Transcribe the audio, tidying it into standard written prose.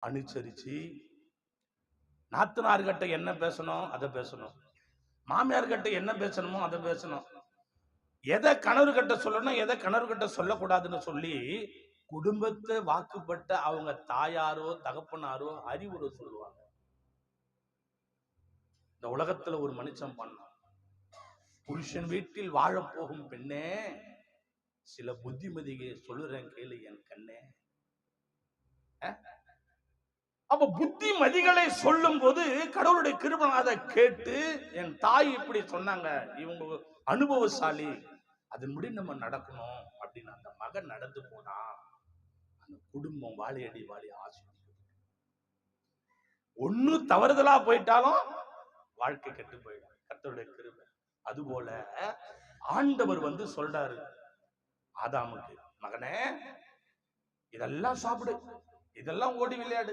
அனுசரிச்சு நாத்தனார்கிட்ட என்ன பேசணும் அதை பேசணும், மாமியார்கிட்ட என்ன பேசணுமோ அதை பேசணும், எதை கணவர்கிட்ட சொல்லணும் எதை கணவர்கிட்ட சொல்லக்கூடாதுன்னு சொல்லி குடும்பத்தை வாக்குப்பட்ட அவங்க தாயாரோ தகப்பனாரோ அறிவுரை சொல்லுவாங்க. இந்த உலகத்துல ஒரு மனுஷன் பண்ணான், புருஷன் வீட்டில் வாழப்போகும் பெண்ணே சில புத்திமதியை சொல்லுறேன் கேளு என் கண்ணே. அப்ப புத்திமதிகளை சொல்லும் போது கடவுளுடைய கிருபை அதை கேட்டு என் தாய் இப்படி சொன்னாங்க, இவங்க அனுபவசாலி, அதன்படி நம்ம நடக்கணும் அப்படின்னு அந்த மகன் நடந்து போனா அந்த குடும்பம் வாழையடி வாழி ஆசீர்வதிக்கும். ஒண்ணு தவறுதலா போயிட்டாலும் வாழ்க்கை கெட்டு போயிடும். கர்த்தருடைய கிருபை. அதுபோல ஆண்டவர் சொல்றாரு ஆதாமுக்கு, மகனே இதெல்லாம் சாப்பிடு, இதெல்லாம் ஓடி விளையாடு,